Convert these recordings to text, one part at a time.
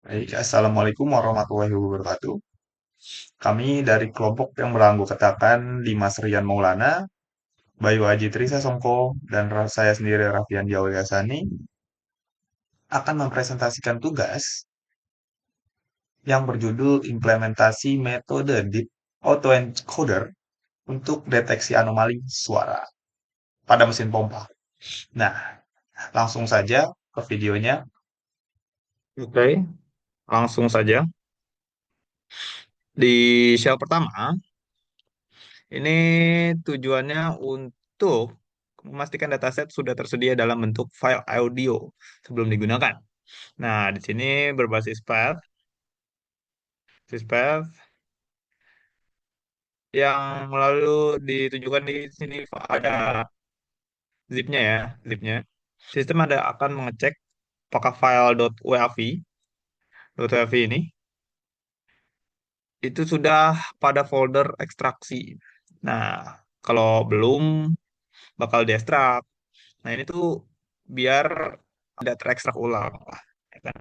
Baik, Assalamualaikum warahmatullahi wabarakatuh. Kami dari kelompok yang beranggotakan Dimas Rian Maulana, Bayu Aji Trisa Songko, dan saya sendiri Raffian Diawi Hasani akan mempresentasikan tugas yang berjudul implementasi metode Deep Autoencoder untuk deteksi anomali suara pada mesin pompa. Nah, langsung saja ke videonya. Oke, langsung saja. Di shell pertama, ini tujuannya untuk memastikan dataset sudah tersedia dalam bentuk file audio sebelum digunakan. Nah, di sini berbasis path, path yang lalu ditujukan di sini ada zipnya ya, zipnya. Sistem ada akan mengecek apakah file .wav ini itu sudah pada folder ekstraksi. Nah, kalau belum bakal diekstrak. Nah, ini tuh biar tidak terekstrak ulang lah, ya kan?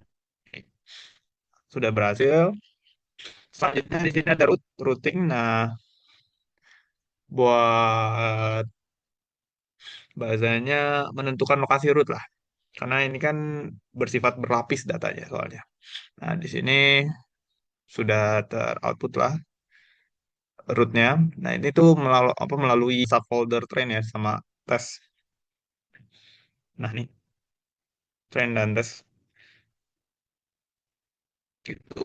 Sudah berhasil. Selanjutnya di sini ada routing. Nah, buat bahasanya menentukan lokasi root lah. Karena ini kan bersifat berlapis datanya soalnya. Nah, di sini sudah teroutput lah rootnya. Nah, ini tuh melalui subfolder train ya sama tes. Nah, nih train dan tes gitu.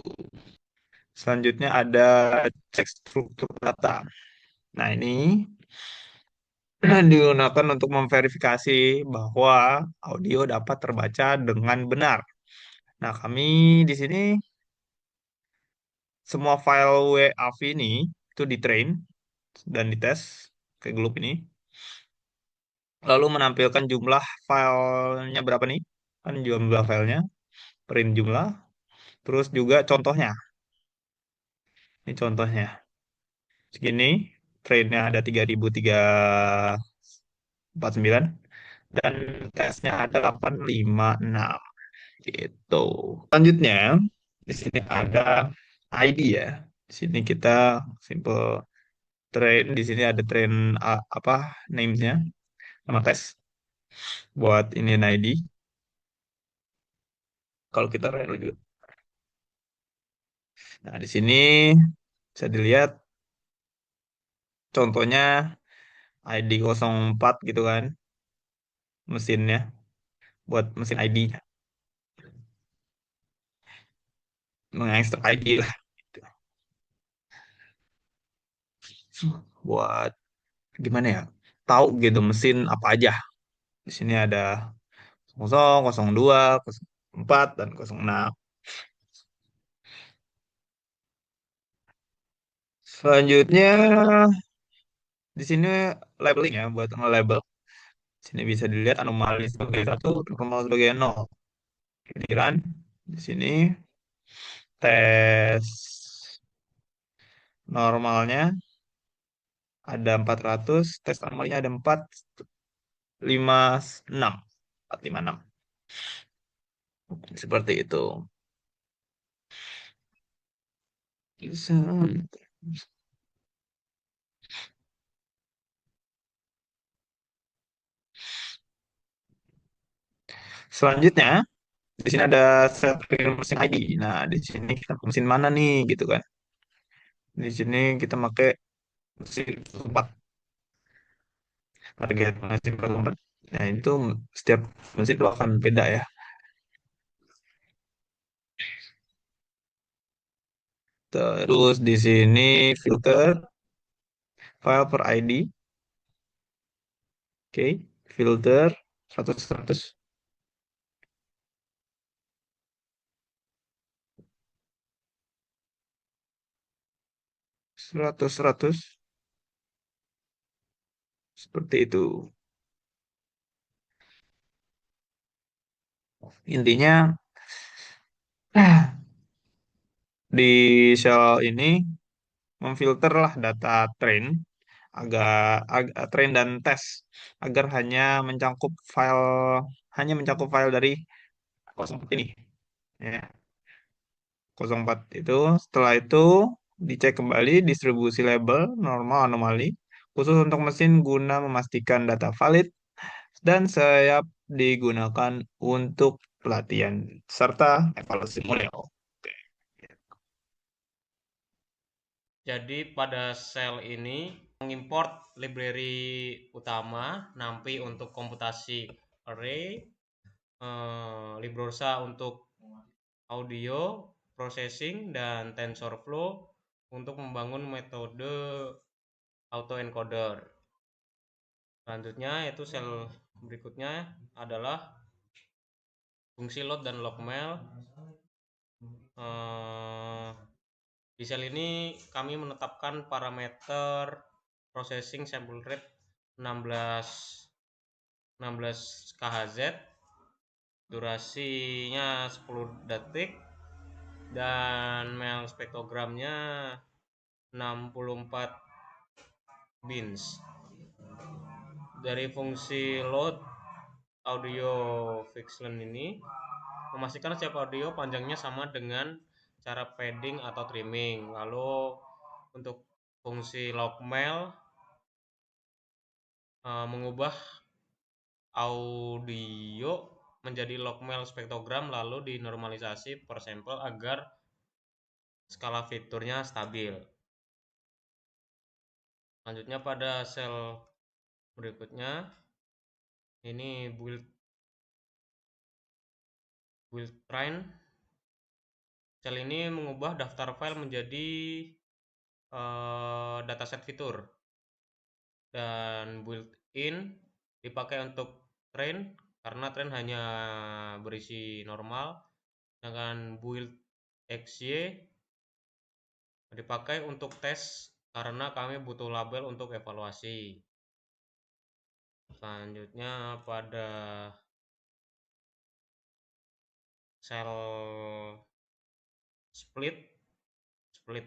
Selanjutnya ada cek struktur data. Nah, ini digunakan untuk memverifikasi bahwa audio dapat terbaca dengan benar. Nah, kami di sini semua file WAV ini itu di-train dan dites ke Gloop ini. Lalu menampilkan jumlah filenya berapa nih? Kan jumlah filenya, print jumlah, terus juga contohnya. Ini contohnya. Segini, trainnya ada 3349 dan tesnya ada 856 gitu. Selanjutnya di sini ada ID ya. Di sini kita simple train. Di sini ada train apa namesnya sama tes buat ini ID. Kalau kita run juga. Nah di sini bisa dilihat contohnya ID 04 gitu kan mesinnya buat mesin ID-nya mengekstrak ID lah gitu. Buat gimana ya tahu gitu mesin apa aja. Di sini ada 00, 02, 04, dan 06. Selanjutnya di sini labeling ya buat nge-label. Di sini bisa dilihat anomali sebagai satu, normal sebagai nol. Giliran di sini tes normalnya ada 400, tes anomalinya ada 456. 456. Seperti itu. Selanjutnya di sini ada set mesin ID. Nah, di sini kita mesin mana nih gitu kan. Di sini kita pakai mesin 4 target mesin 4. Nah, itu setiap mesin itu akan beda ya. Terus di sini filter file per ID. Oke, filter 100 100 100 100 seperti itu. Intinya di shell ini memfilter lah data train agak, train dan tes agar hanya mencakup file dari 04 ini ya. 04 itu. Setelah itu dicek kembali distribusi label normal anomali khusus untuk mesin guna memastikan data valid dan siap digunakan untuk pelatihan serta evaluasi model. Oke. Jadi pada sel ini mengimport library utama NumPy untuk komputasi array, Librosa untuk audio processing, dan TensorFlow untuk membangun metode autoencoder. Selanjutnya yaitu sel berikutnya adalah fungsi load dan logmail. Di sel ini kami menetapkan parameter processing sample rate 16 kHz, durasinya 10 detik, dan mail spektrogramnya 64 bins. Dari fungsi load audio fixlen ini memastikan setiap audio panjangnya sama dengan cara padding atau trimming. Lalu untuk fungsi logmail mengubah audio menjadi logmail spektrogram lalu dinormalisasi per sampel agar skala fiturnya stabil. Selanjutnya pada sel berikutnya ini build train. Sel ini mengubah daftar file menjadi dataset fitur, dan built-in dipakai untuk train karena train hanya berisi normal, sedangkan build xy dipakai untuk tes karena kami butuh label untuk evaluasi. Selanjutnya pada sel split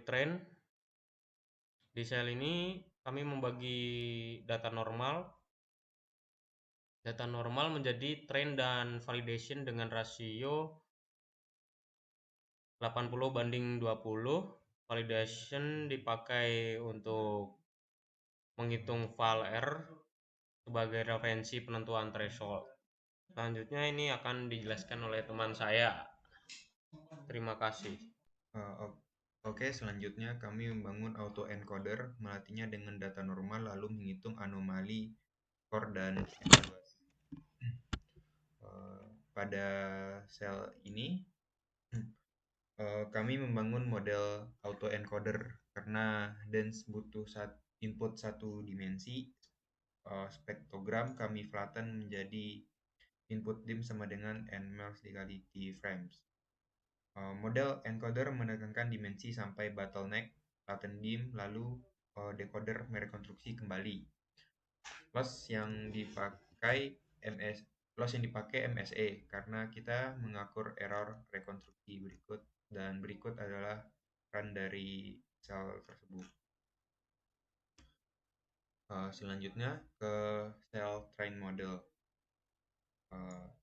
train. Di sel ini kami membagi data normal menjadi train dan validation dengan rasio 80:20. Validation dipakai untuk menghitung file R sebagai referensi penentuan threshold. Selanjutnya ini akan dijelaskan oleh teman saya. Terima kasih. Oke, selanjutnya kami membangun autoencoder, melatihnya dengan data normal lalu menghitung anomali, skor, dan evaluasi. Pada sel ini kami membangun model autoencoder karena dense butuh input satu dimensi. Spektrogram kami flatten menjadi input dim sama dengan n MELS dikali t frames. Model encoder menekankan dimensi sampai bottleneck, latent dim, lalu decoder merekonstruksi kembali. Loss yang dipakai MSE karena kita mengatur error rekonstruksi berikut, dan berikut adalah run dari sel tersebut. Selanjutnya ke sel train model.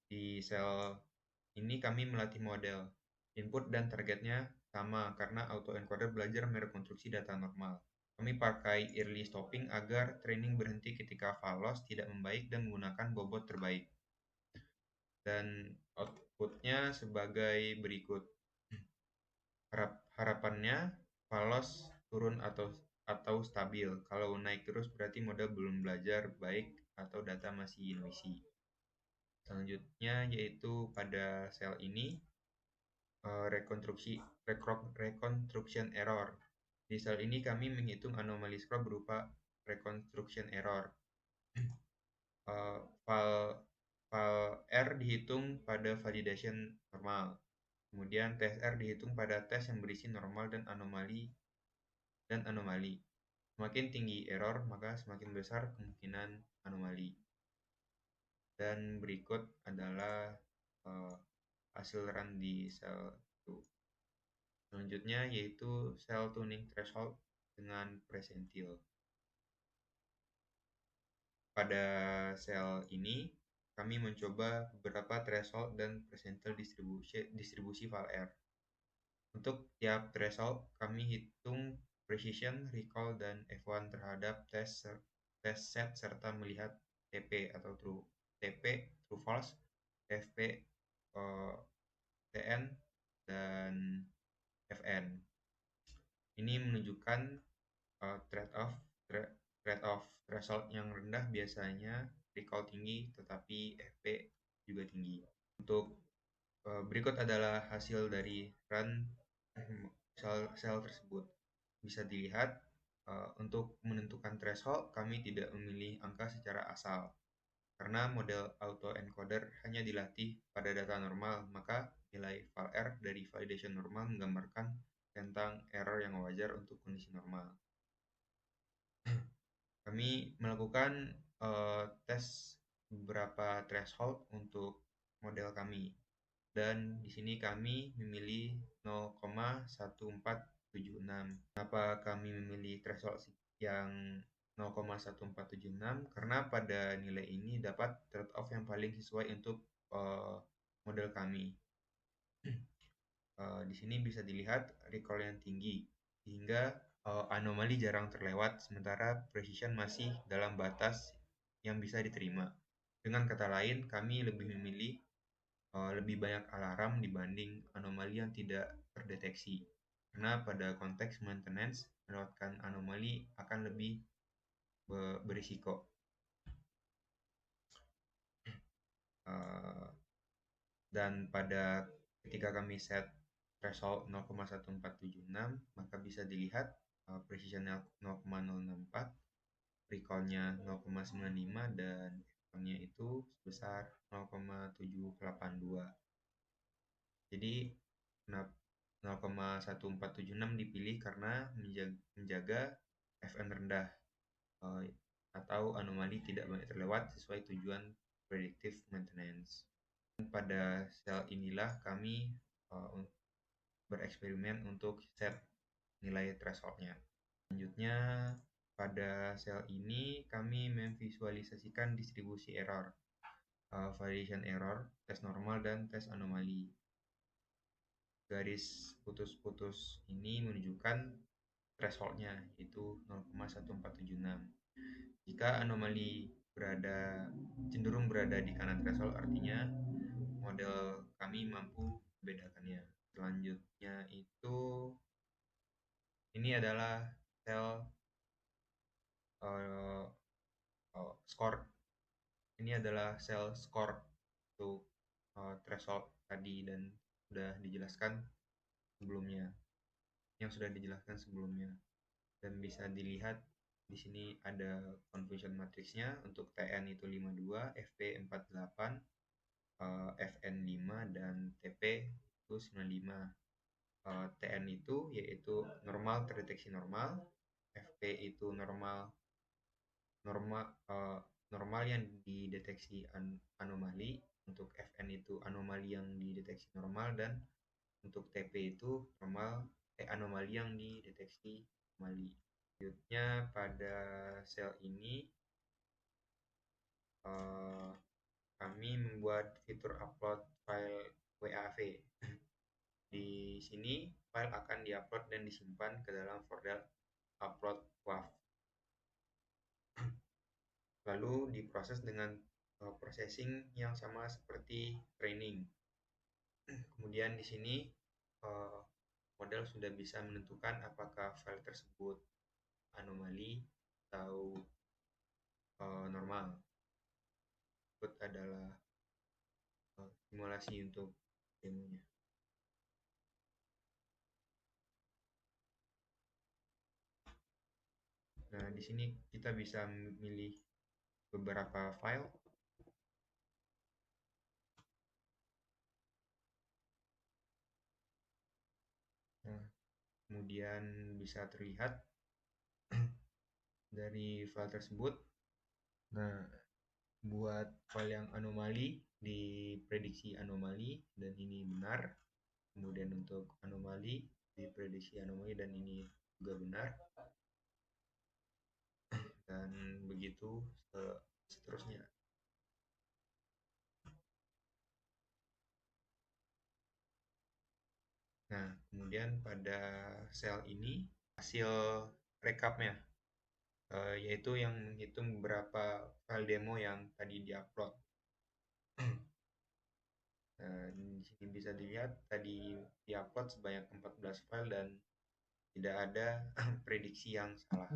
Di sel ini kami melatih model. Input dan targetnya sama karena autoencoder belajar merekonstruksi data normal. Kami pakai early stopping agar training berhenti ketika file loss tidak membaik dan menggunakan bobot terbaik. Dan outputnya sebagai berikut. Harapannya file loss turun atau stabil. Kalau naik terus berarti model belum belajar baik atau data masih noisy. Selanjutnya yaitu pada sel ini reconstruction error. Di sel ini kami menghitung anomali scroll berupa reconstruction error. File R dihitung pada validation normal. Kemudian tes R dihitung pada tes yang berisi normal dan anomali. Semakin tinggi error, maka semakin besar kemungkinan anomali. Dan berikut adalah hasil run di sel itu. Selanjutnya yaitu cell tuning threshold dengan presentil. Pada sel ini kami mencoba beberapa threshold dan presentil distribusi file R. Untuk tiap threshold, kami hitung precision, recall, dan F1 terhadap test set serta melihat TP atau true false, FP, TN, dan FN. Ini menunjukkan trade-off threshold yang rendah biasanya recall tinggi, tetapi FP juga tinggi. Untuk berikut adalah hasil dari run sel tersebut. Bisa dilihat untuk menentukan threshold kami tidak memilih angka secara asal. Karena model autoencoder hanya dilatih pada data normal, maka nilai var dari validation normal menggambarkan tentang error yang wajar untuk kondisi normal. Kami melakukan tes beberapa threshold untuk model kami. Dan di sini kami memilih 0,1476. Kenapa kami memilih threshold yang 0,1476? Karena pada nilai ini dapat trade-off yang paling sesuai untuk model kami. Di sini bisa dilihat recall yang tinggi, sehingga anomali jarang terlewat, sementara precision masih dalam batas yang bisa diterima. Dengan kata lain, kami lebih memilih lebih banyak alarm dibanding anomali yang tidak terdeteksi. Karena pada konteks maintenance, melewatkan anomali akan lebih berisiko. Dan pada ketika kami set threshold 0,1476, maka bisa dilihat precisionnya 0,064, recall-nya 0,95, dan F-nya itu sebesar 0,782. Jadi 0,1476 dipilih karena menjaga FN rendah atau anomali tidak banyak terlewat sesuai tujuan predictive maintenance. Pada sel inilah kami bereksperimen untuk set nilai thresholdnya. Selanjutnya, pada sel ini kami memvisualisasikan distribusi error, validation error, tes normal, dan tes anomali. Garis putus-putus ini menunjukkan thresholdnya, yaitu 0,1476. Jika anomali cenderung berada di kanan threshold, artinya model kami mampu membedakannya. Selanjutnya itu, ini adalah sel score. Ini adalah sel score untuk threshold tadi dan sudah dijelaskan sebelumnya. Dan bisa dilihat di sini ada confusion matrixnya. Untuk TN itu 52, FP 48, FN 5, dan TP itu 95. TN itu yaitu normal terdeteksi normal, FP itu normal yang dideteksi anomali, untuk FN itu anomali yang dideteksi normal, dan untuk TP itu anomali yang dideteksi anomali. Selanjutnya pada sel ini kami membuat fitur upload file WAV. Di sini file akan diupload dan disimpan ke dalam folder upload WAV. Lalu diproses dengan processing yang sama seperti training. Kemudian di sini model sudah bisa menentukan apakah file tersebut anomali atau normal. Berikut adalah simulasi untuk demonya. Nah, di sini kita bisa memilih beberapa file. Nah, kemudian bisa terlihat dari file tersebut. Nah, buat file yang anomali, diprediksi anomali dan ini benar. Kemudian untuk anomali, diprediksi anomali dan ini juga benar. Dan begitu seterusnya. Nah, kemudian Kemudian pada sel ini hasil rekapnya, yaitu yang menghitung beberapa file demo yang tadi diupload. Di sini bisa dilihat tadi diupload sebanyak 14 file dan tidak ada prediksi yang salah.